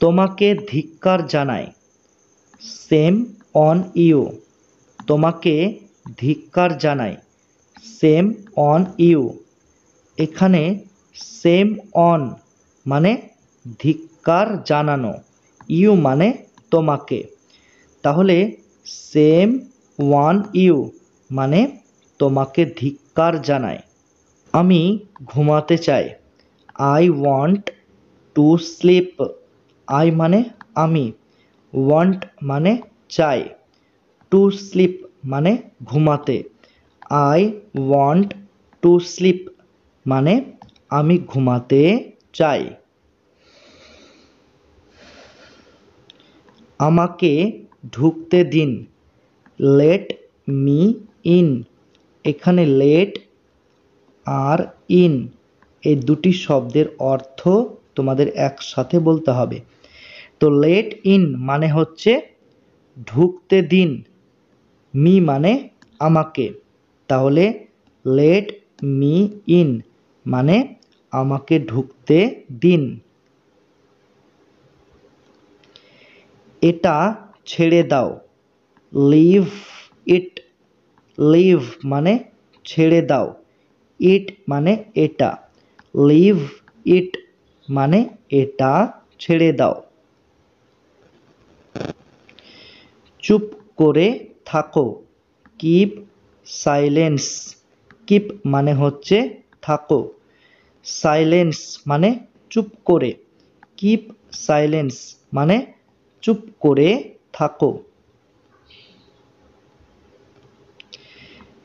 তোমাকে ধিক্কার জানাই। Shame on you. তোমাকে ধিক্কার জানাই। Shame on you. এখানে সেম অন মানে ধিক্কার জানানো, ইউ মানে তোমাকে। তাহলে সেম ওয়ান ইউ মানে তোমাকে ধিক্কার জানাই। আমি ঘুমাতে চাই। I want to sleep. I মানে আমি, ওয়ান্ট মানে চাই, টু স্লিপ মানে ঘুমাতে। আই ওয়ান্ট টু স্লিপ মানে আমি ঘুমাতে চাই। আমাকে ঢুকতে দিন। Let me in. এখানে লেট আর ইন এই দুটি শব্দের অর্থ তোমাদের একসাথে বলতে হবে। তো লেট ইন মানে হচ্ছে ঢুকতে দিন, মি মানে আমাকে, তাহলে লেট মি ইন মানে আমাকে ঢুকতে দিন। এটা ছেড়ে দাও, লিভ ইট। লিভ মানে ছেড়ে দাও, ইট মানে এটা, লিভ ইট মানে এটা ছেড়ে দাও। চুপ করে থাকো, কিপ সাইলেন্স। কিপ মানে হচ্ছে থাকো, সাইলেন্স মানে চুপ করে, কিপ সাইলেন্স মানে চুপ করে থাকো।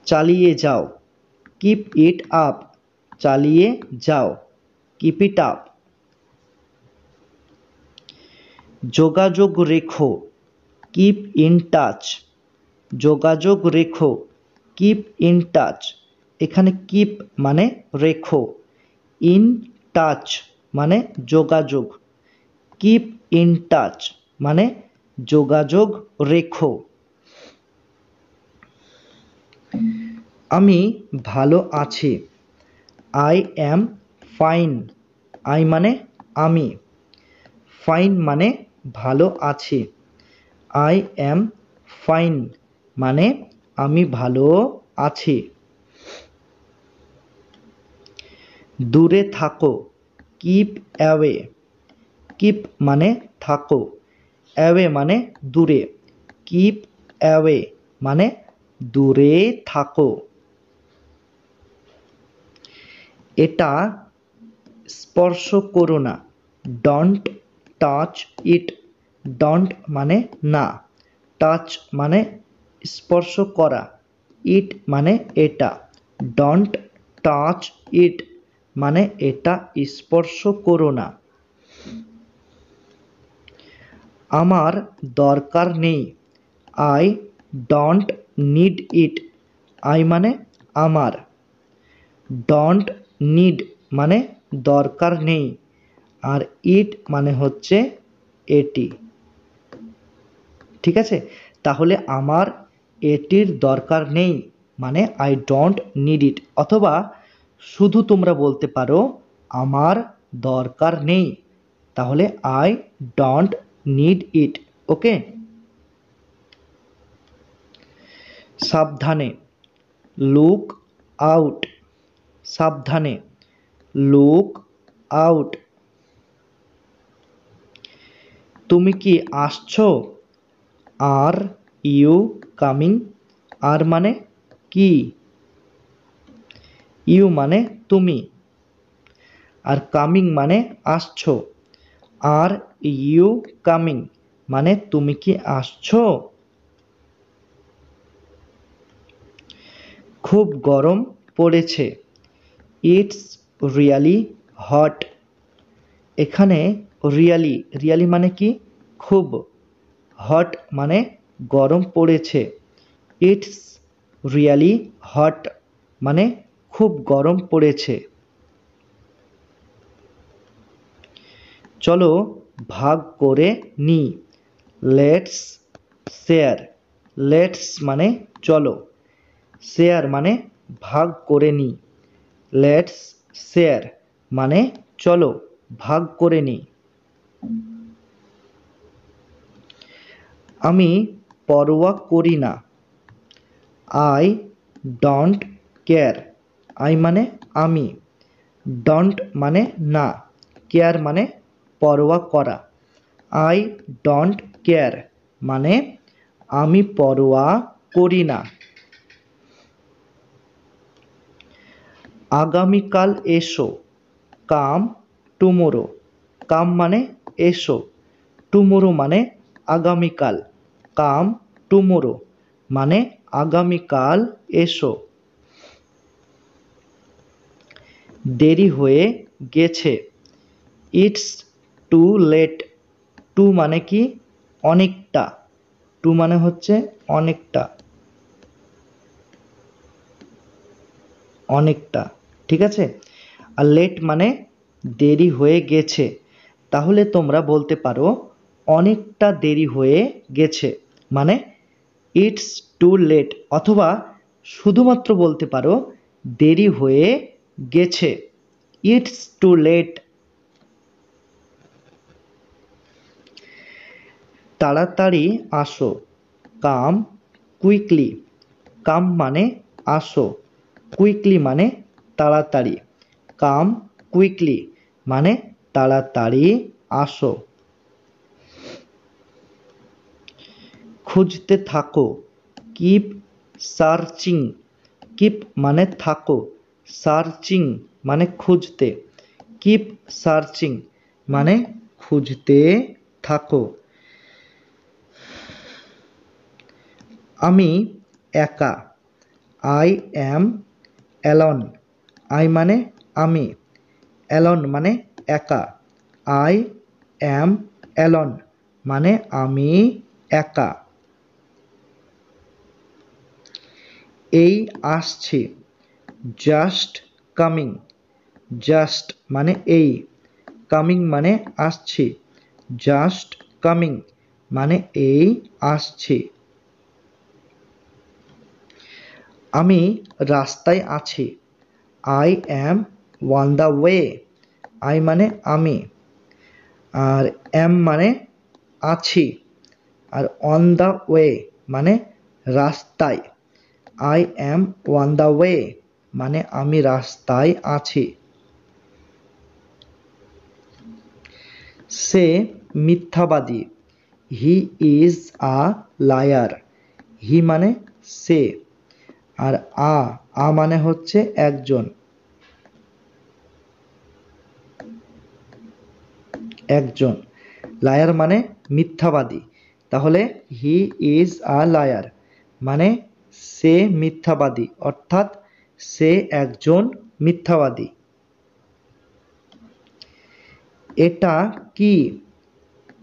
চালিয়ে যাও, কিপ ইট আপ। চালিয়ে যাও, কিপ ইট আপ। যোগাযোগ রেখো, কিপ ইন টাচ। যোগাযোগ রেখো, কিপ ইন টাচ। এখানে কিপ মানে রেখো, ইন টাচ মানে যোগাযোগ, কিপ ইন টাচ মানে যোগাযোগ রেখো। আমি ভালো আছি, আই অ্যাম ফাইন। আই মানে আমি, ফাইন মানে ভালো আছি, আই অ্যাম ফাইন মানে আমি ভালো আছি। দূরে থাকো, কিপ অ্যাওয়ে। কিপ মানে থাকো, অ্যাওয়ে মানে দূরে, কিপ অ্যাওয়ে মানে দূরে থাকো। এটা স্পর্শ করো না, ডোন্ট টাচ ইট। ডোন্ট মানে না, টাচ মানে স্পর্শ করা, ইট মানে এটা, ডোন্ট টাচ ইট মানে এটা স্পর্শ করো না। আমার দরকার নেই, I don't need it. I মানে আমার, ডোন্ট নিড মানে দরকার নেই, আর ইট মানে হচ্ছে এটি। ঠিক আছে, তাহলে আমার এটির দরকার নেই মানে আই ডোন্ট নিড ইট, অথবা শুধু তোমরা বলতে পারো আমার দরকার নেই, তাহলে আই ডোন্ট নিড ইট। ওকে। সাবধানে, লুক আউট। সাবধানে, লুক আউট। তুমি কি আসছো, আর ইউ কামিং। আর মানে কি, ইউ মানে তুমি, আর কামিং মানে আসছো, আর ইউ কামিং মানে তুমি কি আসছো। খুব গরম পড়েছে, ইটস রিয়ালি হট। এখানে রিয়ালি, রিয়ালি মানে কি খুব, হট মানে গরম পড়েছে, ইটস রিয়ালি হট মানে খুব গরম পড়েছে। চলো ভাগ করে নিই, লেটস শেয়ার। লেটস মানে চলো, শেয়ার মানে ভাগ করে নিই, লেটস শেয়ার মানে চলো ভাগ করে নিই। আমি পরোয়া করি না, আই ডোন্ট কেয়ার। আই মানে আমি, ডোন্ট মানে না, কেয়ার মানে পরোয়া করা, আই ডোন্ট কেয়ার মানে আমি পরোয়া করি না। আগামীকাল এসো, কাম টুমোরো। কাম মানে এসো, টুমোরো মানে আগামীকাল, কাম টুমোরো মানে আগামীকাল এসো। দেরি হয়ে গেছে, ইটস টু লেট। টু মানে কি অনেকটা, টু মানে হচ্ছে অনেকটা, অনেকটা, ঠিক আছে। আর লেট মানে দেরি হয়ে গেছে, তাহলে তোমরা বলতে পারো অনেকটা দেরি হয়ে গেছে, মানে ইটস টু লেট, অথবা শুধুমাত্র বলতে পারো দেরি হয়ে গেছে, ইটস টু লেট। তাড়াতাড়ি আসো, কাম কুইকলি। কাম মানে আসো, কুইকলি মানে তাড়াতাড়ি। কাম কুইকলি মানে তাড়াতাড়ি আসো। খুঁজতে থাকো, কিপ সার্চিং। কিপ মানে থাকো, সার্চিং মানে খুঁজতে, কিপ সার্চিং মানে খুঁজতে থাকো। আমি একা, আই অ্যাম অ্যালন। আই মানে আমি, অ্যালন মানে একা, আই অ্যাম অ্যালন মানে আমি একা। এই আসছে, জাস্ট কামিং। জাস্ট মানে এই, কামিং মানে আসছে, জাস্ট কামিং মানে এই আসছে। আমি রাস্তায় আছি, I am on the way. I মানে আমি, আর অ্যাম মানে আছি, আর অন দ্য ওয়ে মানে রাস্তায়। I am on the way মানে আমি রাস্তায় আছি। সে মিথ্যাবাদী, হি ইজ আ লায়ার। হি মানে সে, আর আ মানে হচ্ছে একজন, একজন। লায়ার মানে মিথ্যাবাদী, তাহলে হি ইজ আ লায়ার মানে সে মিথ্যাবাদী, অর্থাৎ সে একজন মিথ্যাবাদী। এটা কি,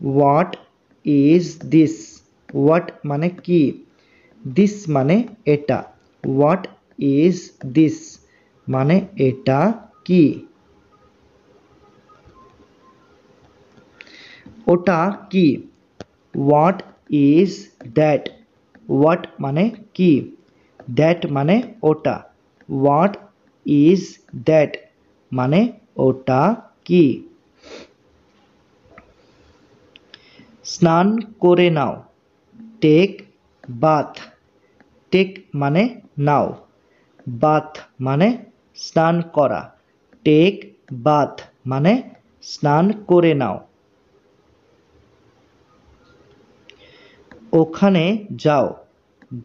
হোয়াট ইজ দিস। হোয়াট মানে কি, দিস মানে এটা, হোয়াট ইজ দিস মানে এটা কি। ওটা কি, হোয়াট ইজ দ্যাট। হোয়াট মানে কি, দ্যাট মানে ওটা, হোয়াট ইজ দ্যাট মানে ওটা কি। স্নান করে নাও, টেক বাথ। টেক মানে নাও, বাথ মানে স্নান করা, টেক বাথ মানে স্নান করে নাও। ওখানে যাও,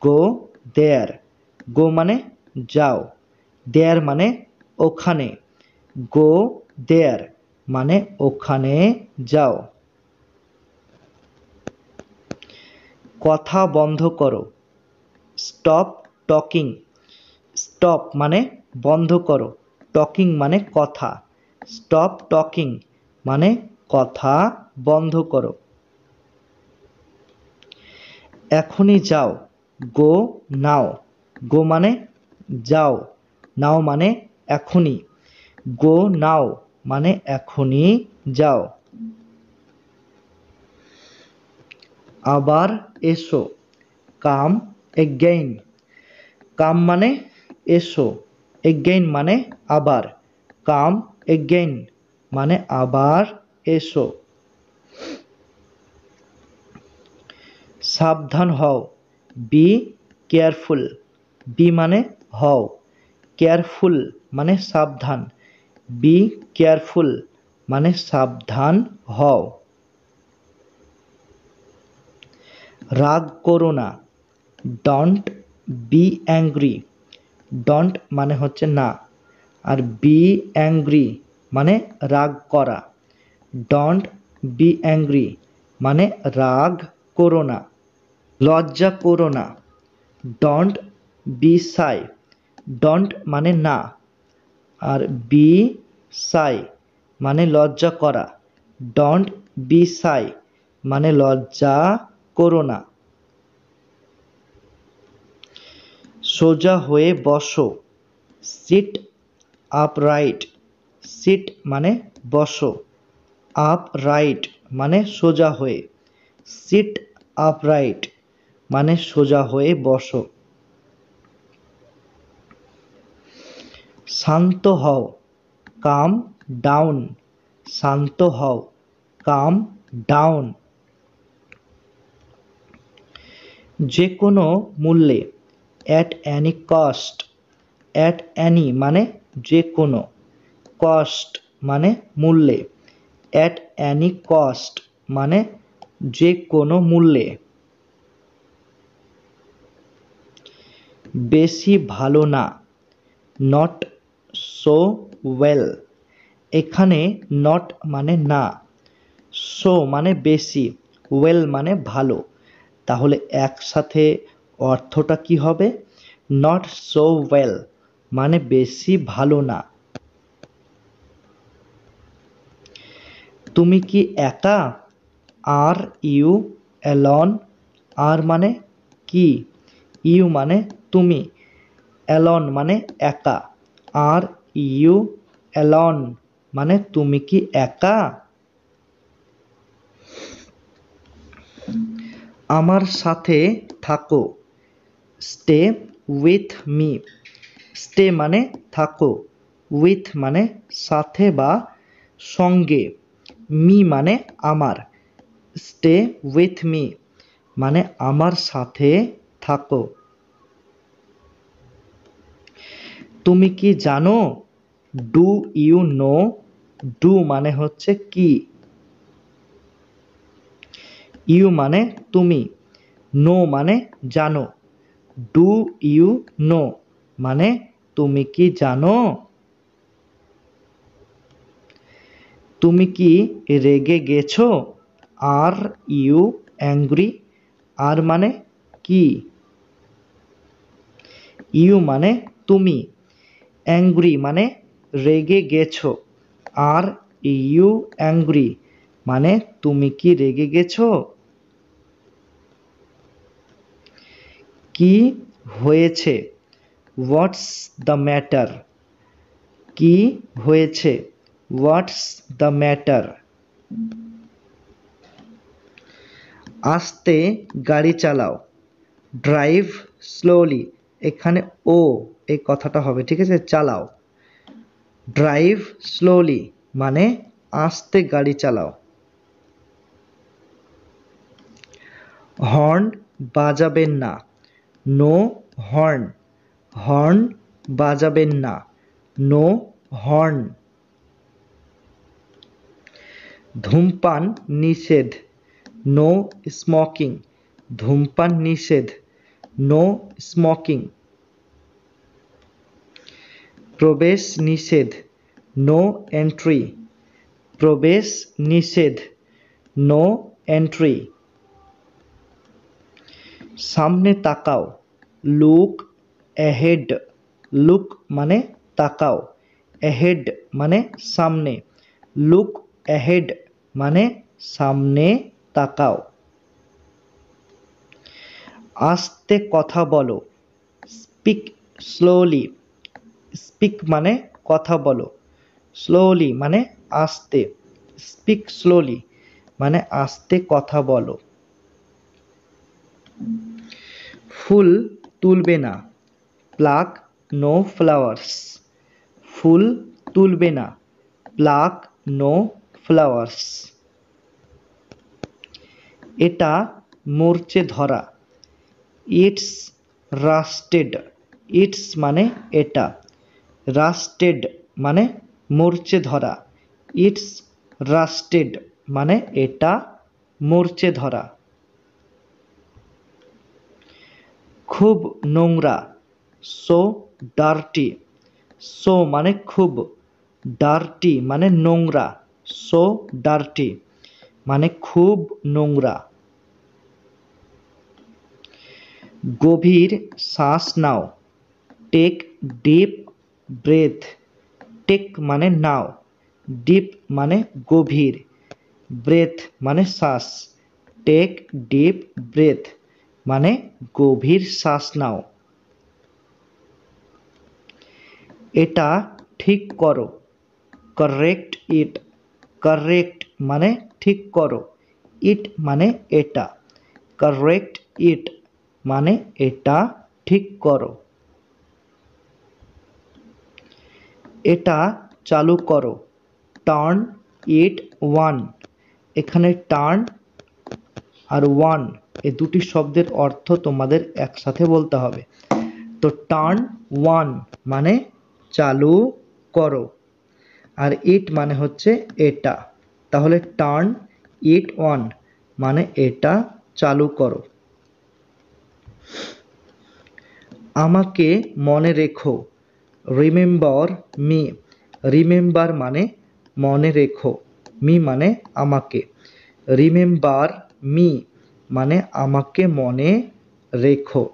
গো দেয়ার। গো মানে যাও, দেয়ার মানে ওখানে, গো দেয়ার মানে ওখানে যাও। কথা বন্ধ করো, স্টপ টকিং। স্টপ মানে বন্ধ করো, টকিং মানে কথা, স্টপ টকিং মানে কথা বন্ধ করো। এখনই যাও, গো নাও। গো মানে যাও, নাও মানে এখনই, গো নাও মানে এখনই যাও। আবার এসো, কাম এগেইন। কাম মানে এসো, এগেইন মানে আবার, কাম এগেইন মানে আবার এসো। সাবধান হও, বি কেয়ারফুল। বি মানে হও, কেয়ারফুল মানে সাবধান, বি কেয়ারফুল মানে সাবধান হও। রাগ করো না, ডোন্ট বি অ্যাংরি। ডোন্ট মানে হচ্ছে না, আর বি অ্যাংরি মানে রাগ করা, ডোন্ট বি অ্যাংরি মানে রাগ করো না। লজ্জা করো না, ডোন্ট বি সাই। ডোন্ট মানে না, আর বি সাই মানে লজ্জা করা, ডোন্ট বি সাই মানে লজ্জা করো না। সোজা হয়ে বসো, সিট আপরাইট, সিট মানে বসো, আপরাইট মানে সোজা হয়ে, সিট আপরাইট মানে সোজা হয়ে বসো। শান্ত হও, কাম ডাউন, শান্ত হও, কাম ডাউন। যে কোনো মূল্যে, at any cost, at any মানে যে কোনো, কস্ট মানে মূল্যে, অ্যাট অ্যানি কস্ট মানে যে কোনো মূল্যে। বেশি ভালো না, নট সো ওয়েল, এখানে নট মানে না, সো মানে বেশি, ওয়েল মানে ভালো, তাহলে একসাথে অর্থটা কি হবে? নট সো ওয়েল মানে বেশি ভালো না। তুমি কি একা? আর ইউ অ্যালন, আর মানে কি, ইউ মানে তুমি, অ্যালন মানে একা, আর ইউ অ্যালন মানে তুমি কি একা? আমার সাথে থাকো, স্টে উইথ মি, স্টে মানে থাকো, উইথ মানে সাথে বা সঙ্গে, মি মানে আমার, স্টে উইথ মি মানে আমার সাথে থাকো। তুমি কি জানো? ডু ইউ নো, ডু মানে হচ্ছে কি, ইউ মানে তুমি, নো মানে জানো, ডু ইউ নো মানে তুমি কি জানো? তুমি কি রেগে গেছো? আর ইউ অ্যাংরি, আর মানে কি, ইউ মানে তুমি, অ্যাংরি মানে রেগে গেছো, আর ইউ অ্যাংরি মানে তুমি কি রেগে গেছো? কি হয়েছে? হোয়াটস দ্য ম্যাটার, কি হয়েছে? What's the matter? আস্তে গাড়ি চালাও, ড্রাইভ স্লোলি, এখানে ও এই কথাটা হবে, ঠিক আছে, চালাও, ড্রাইভ স্লোলি মানে আস্তে গাড়ি চালাও। হর্ন বাজাবেন না, নো হর্ন, হর্ন বাজাবেন না, নো হর্ন। ধূমপান নিষেধ, নো স্মোকিং, ধূমপান নিষেধ, নো স্মোকিং। প্রবেশ নিষেধ, নো এন্ট্রি, প্রবেশ নিষেধ, নো এন্ট্রি। সামনে তাকাও, লুক অ্যাহেড, লুক মানে তাকাও, অ্যাহেড মানে সামনে, লুক অ্যাহেড মানে সামনে তাকাও। আস্তে কথা বলো, স্পিক স্লোলি, স্পিক মানে কথা বলো, স্লোলি মানে আস্তে, স্পিক স্লোলি মানে আস্তে কথা বলো। ফুল তুলবে না, প্লাক নো ফ্লাওয়ার্স, ফুল তুলবে না, প্লাক নো ফ্লাওয়ার্স। এটা মরচে ধরা, ইটস রাস্টেড, ইটস মানে এটা, রাস্টেড মানে মরচে ধরা, ইটস রাস্টেড মানে এটা মরচে ধরা। খুব নোংরা, সো ডার্টি, সো মানে খুব, ডার্টি মানে নোংরা, সো ডার্টি মানে খুব নোংরা। গভীর শ্বাস নাও, টেক ডিপ ব্রেথ, টেক মানে নাও, ডিপ মানে গভীর, ব্রেথ মানে শ্বাস, টেক ডিপ ব্রেথ মানে গভীর শ্বাস নাও। এটা ঠিক করো, কারেক্ট ইট। কারেক্ট মানে ঠিক করো, ইট মানে এটা। কারেক্ট ইট মানে এটা ঠিক করো। এটা চালু করো, টার্ন ইট ওয়ান। এখানে টার্ন আর ওয়ান এই দুটি শব্দের অর্থ তোমাদের একসাথে বলতে হবে। তো টার্ন ওয়ান মানে চালু করো, আর ইট মানে হচ্ছে এটা। তাহলে টার্ন ইট ওয়ান মানে এটা চালু করো। আমাকে মনে রেখো, রিমেম্বার মি। রিমেম্বার মানে মনে রেখো, মি মানে আমাকে। রিমেম্বার মি মানে আমাকে মনে রেখো।